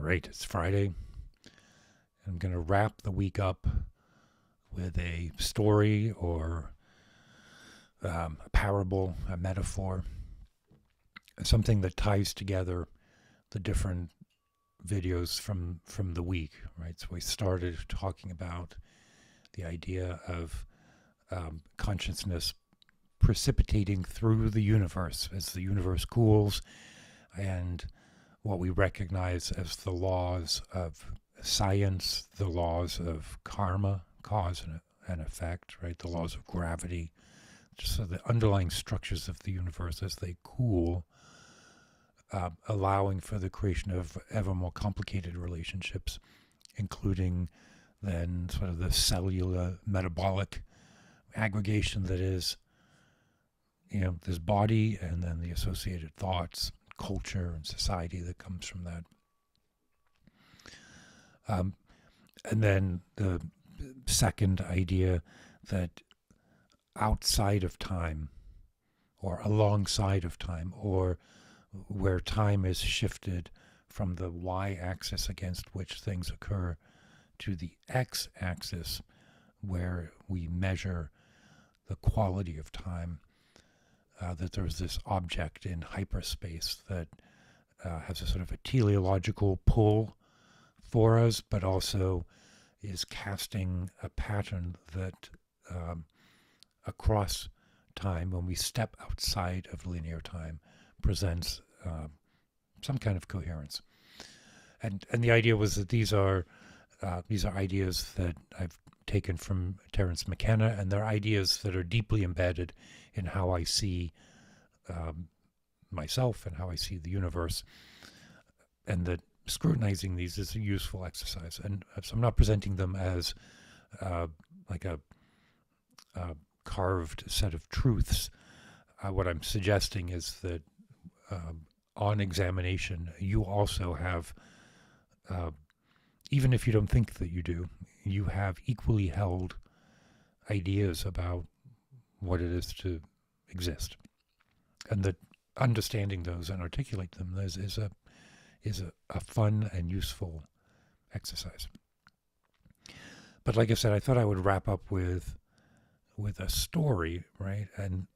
All right, it's Friday. I'm going to wrap the week up with a story or a parable, a metaphor, something that ties together the different videos from the week, right? So we started talking about the idea of consciousness precipitating through the universe as the universe cools, and what we recognize as the laws of science, the laws of karma, cause and effect, right? The laws of gravity, just so the underlying structures of the universe as they cool, allowing for the creation of ever more complicated relationships, including then sort of the cellular metabolic aggregation that is, this body, and then the associated thoughts, culture, and society that comes from that. And then the second idea that outside of time, or alongside of time, or where time is shifted from the y-axis against which things occur to the x-axis, where we measure the quality of time, that there's this object in hyperspace that has a sort of a teleological pull for us, but also is casting a pattern that across time, when we step outside of linear time, presents some kind of coherence. And the idea was that these are ideas that I've taken from Terence McKenna, and they're ideas that are deeply embedded in how I see myself and how I see the universe, and that scrutinizing these is a useful exercise. And so I'm not presenting them as like a carved set of truths. What I'm suggesting is that on examination, you also have, even if you don't think that you do, you have equally held ideas about what it is to exist, and that understanding those and articulate them is a fun and useful exercise. But like I said, I thought I would wrap up with a story, right? And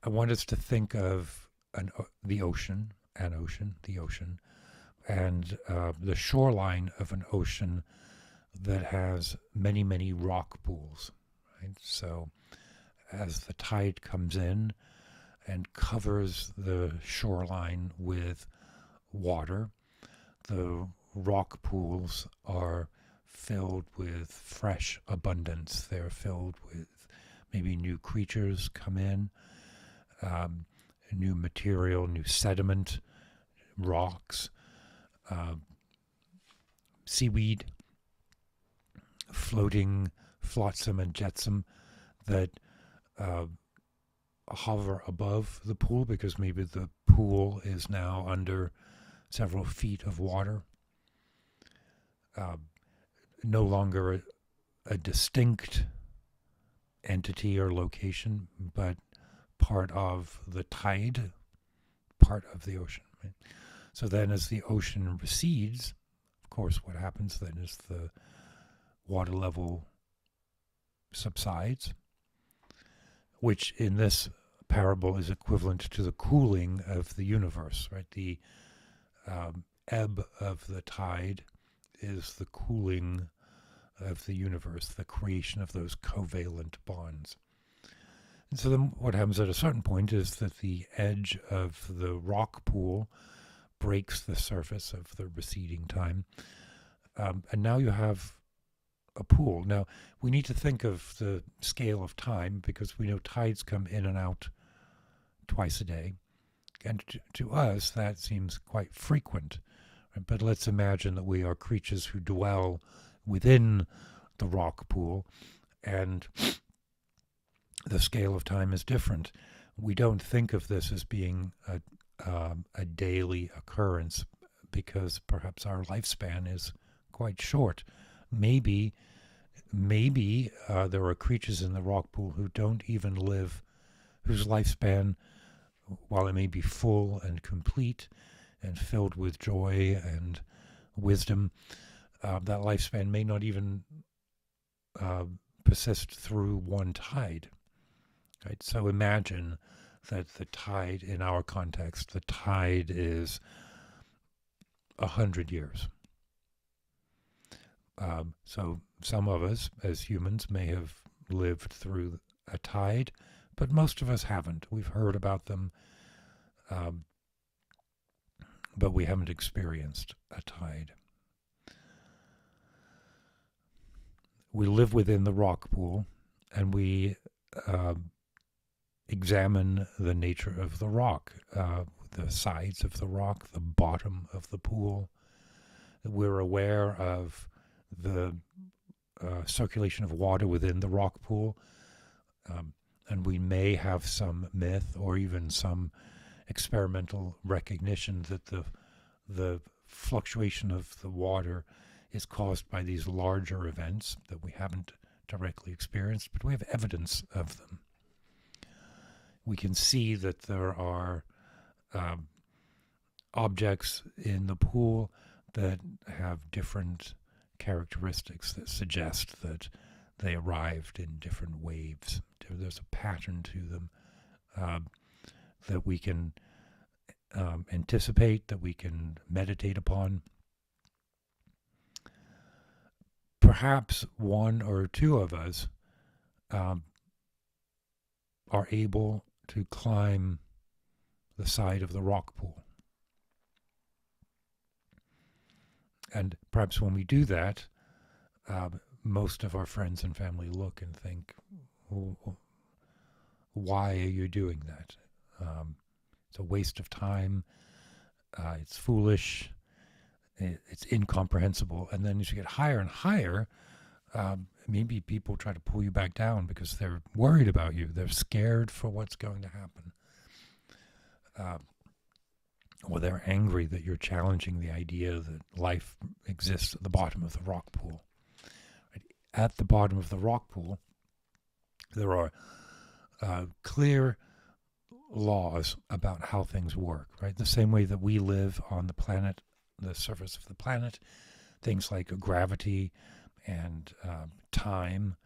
I want us to think of the ocean, and the shoreline of an ocean that has many, many rock pools, right? So as the tide comes in and covers the shoreline with water, the rock pools are filled with fresh abundance. They're filled with maybe new creatures come in, new material, new sediment, rocks, seaweed, floating flotsam and jetsam that hover above the pool, because maybe the pool is now under several feet of water. No longer a distinct entity or location, but part of the tide, part of the ocean. Right? So then as the ocean recedes, of course, what happens then is the water level subsides, which in this parable is equivalent to the cooling of the universe, right? The ebb of the tide is the cooling of the universe, the creation of those covalent bonds. And so then what happens at a certain point is that the edge of the rock pool breaks the surface of the receding time. And now you have a pool. Now, we need to think of the scale of time, because we know tides come in and out twice a day. And to us, that seems quite frequent. Right? But let's imagine that we are creatures who dwell within the rock pool, and the scale of time is different. We don't think of this as being a daily occurrence, because perhaps our lifespan is quite short. Maybe there are creatures in the rock pool who don't even live, whose lifespan, while it may be full and complete and filled with joy and wisdom, that lifespan may not even persist through one tide. Right? So imagine that the tide, in our context, the tide is 100 years. So some of us, as humans, may have lived through a tide, but most of us haven't. We've heard about them, but we haven't experienced a tide. We live within the rock pool, and we examine the nature of the rock, the sides of the rock, the bottom of the pool. We're aware of the circulation of water within the rock pool, and we may have some myth or even some experimental recognition that the fluctuation of the water is caused by these larger events that we haven't directly experienced, but we have evidence of them. We can see that there are objects in the pool that have different characteristics that suggest that they arrived in different waves. There's a pattern to them that we can anticipate, that we can meditate upon. Perhaps one or two of us are able to climb the side of the rock pool. And perhaps when we do that, most of our friends and family look and think, why are you doing that? It's a waste of time. It's foolish. It's incomprehensible. And then as you get higher and higher, maybe people try to pull you back down because they're worried about you. They're scared for what's going to happen. Or they're angry that you're challenging the idea that life exists at the bottom of the rock pool. Right? At the bottom of the rock pool, there are clear laws about how things work, right? The same way that we live on the planet, the surface of the planet, things like gravity and time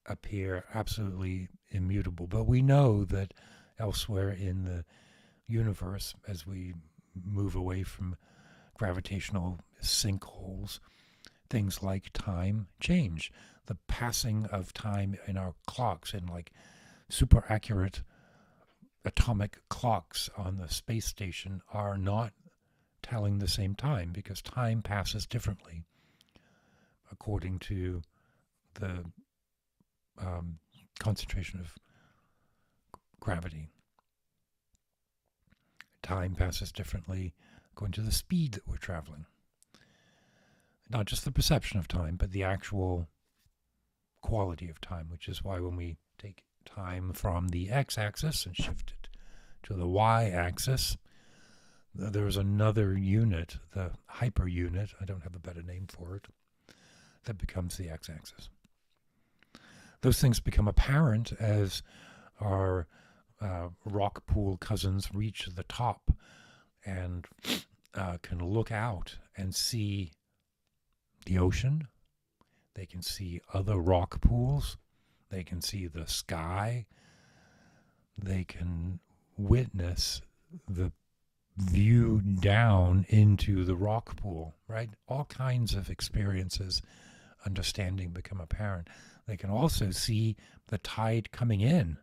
appear absolutely immutable. But we know that elsewhere in the universe, as we move away from gravitational sinkholes, things like time change. The passing of time in our clocks, in like super accurate atomic clocks on the space station, are not telling the same time because time passes differently according to the concentration of gravity. Time passes differently according to the speed that we're traveling. Not just the perception of time, but the actual quality of time, which is why when we take time from the x-axis and shift it to the y-axis, there's another unit, the hyper unit, I don't have a better name for it, that becomes the x-axis. Those things become apparent as our rock pool cousins reach the top and can look out and see the ocean. They can see other rock pools. They can see the sky. They can witness the view down into the rock pool, right? All kinds of experiences, understanding become apparent. They can also see the tide coming in,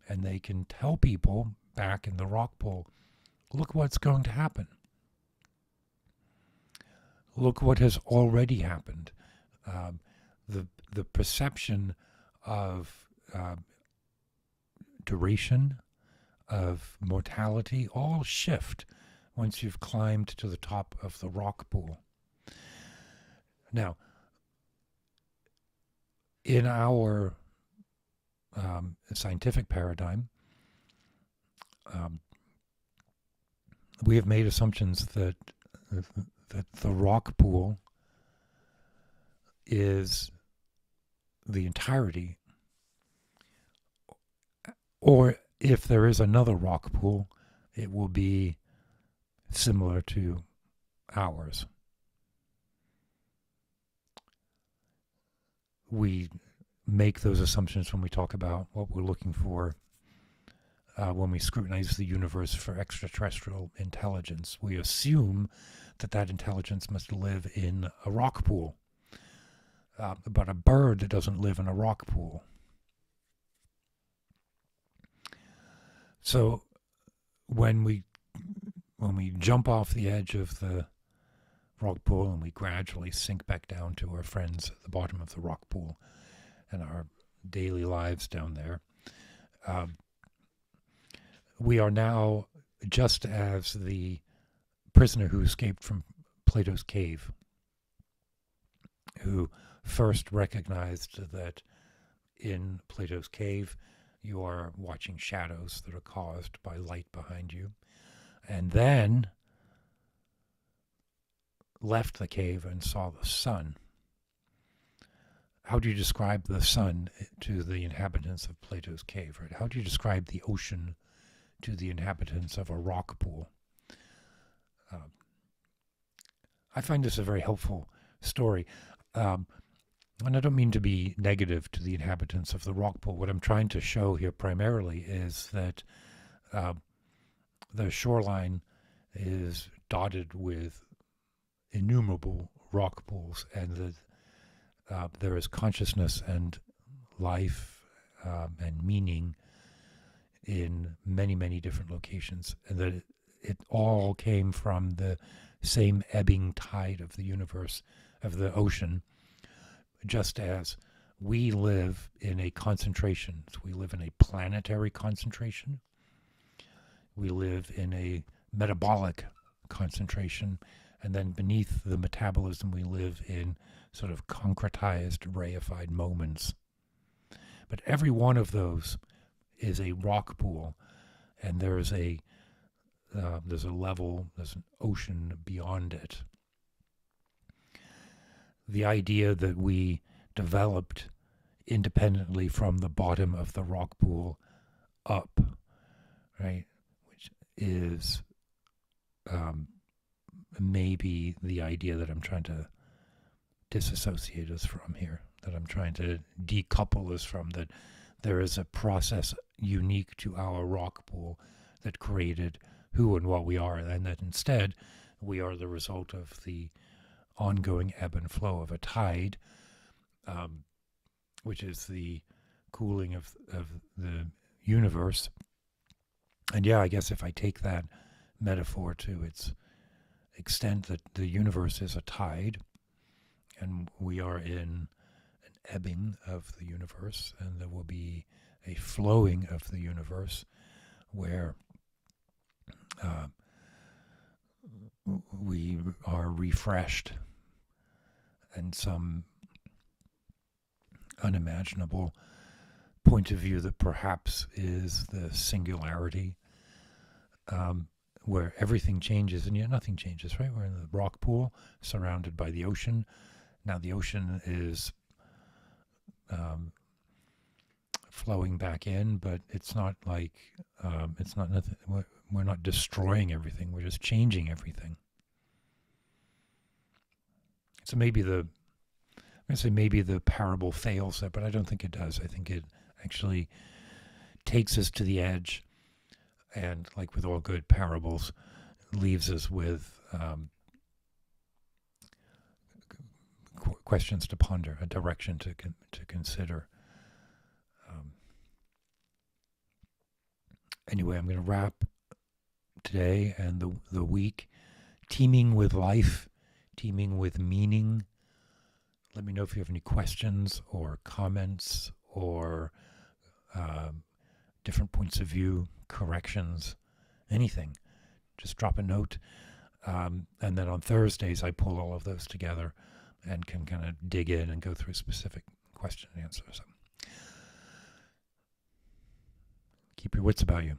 and they can tell people back in the rock pool, look what's going to happen. Look what has already happened. The perception of duration, of mortality, all shift once you've climbed to the top of the rock pool. Now, in our scientific paradigm, we have made assumptions that the rock pool is the entirety, or if there is another rock pool, it will be similar to ours. we make those assumptions when we talk about what we're looking for. When we scrutinize the universe for extraterrestrial intelligence, we assume that that intelligence must live in a rock pool. But a bird doesn't live in a rock pool. So when we jump off the edge of the rock pool and we gradually sink back down to our friends at the bottom of the rock pool and our daily lives down there, we are now just as the prisoner who escaped from Plato's cave, who first recognized that in Plato's cave you are watching shadows that are caused by light behind you, and then left the cave and saw the sun. How do you describe the sun to the inhabitants of Plato's cave? Right? How do you describe the ocean to the inhabitants of a rock pool? I find this a very helpful story. And I don't mean to be negative to the inhabitants of the rock pool. What I'm trying to show here primarily is that the shoreline is dotted with innumerable rock pools, and that there is consciousness and life and meaning in many, many different locations, and that it all came from the same ebbing tide of the universe, of the ocean, just as we live in a concentration. So we live in a planetary concentration. We live in a metabolic concentration. And then beneath the metabolism, we live in sort of concretized, reified moments. But every one of those is a rock pool, and there's a level, there's an ocean beyond it. The idea that we developed independently from the bottom of the rock pool up, right, which is maybe the idea that I'm trying to disassociate us from here, that I'm trying to decouple us from, that there is a process unique to our rock pool that created who and what we are, and that instead we are the result of the ongoing ebb and flow of a tide, which is the cooling of the universe. And yeah, I guess if I take that metaphor to its extent, that the universe is a tide, and we are in an ebbing of the universe, and there will be a flowing of the universe where we are refreshed, and some unimaginable point of view that perhaps is the singularity, where everything changes and yet nothing changes, right? We're in the rock pool surrounded by the ocean. Now the ocean is flowing back in, but it's not like, it's not nothing. We're not destroying everything. We're just changing everything. So maybe maybe the parable fails there, but I don't think it does. I think it actually takes us to the edge, and like with all good parables, leaves us with questions to ponder, a direction to consider. Anyway, I'm going to wrap today and the week teeming with life, teeming with meaning. Let me know if you have any questions or comments or different points of view, corrections, anything. Just drop a note. And then on Thursdays, I pull all of those together and can kind of dig in and go through specific question and answers. Keep your wits about you.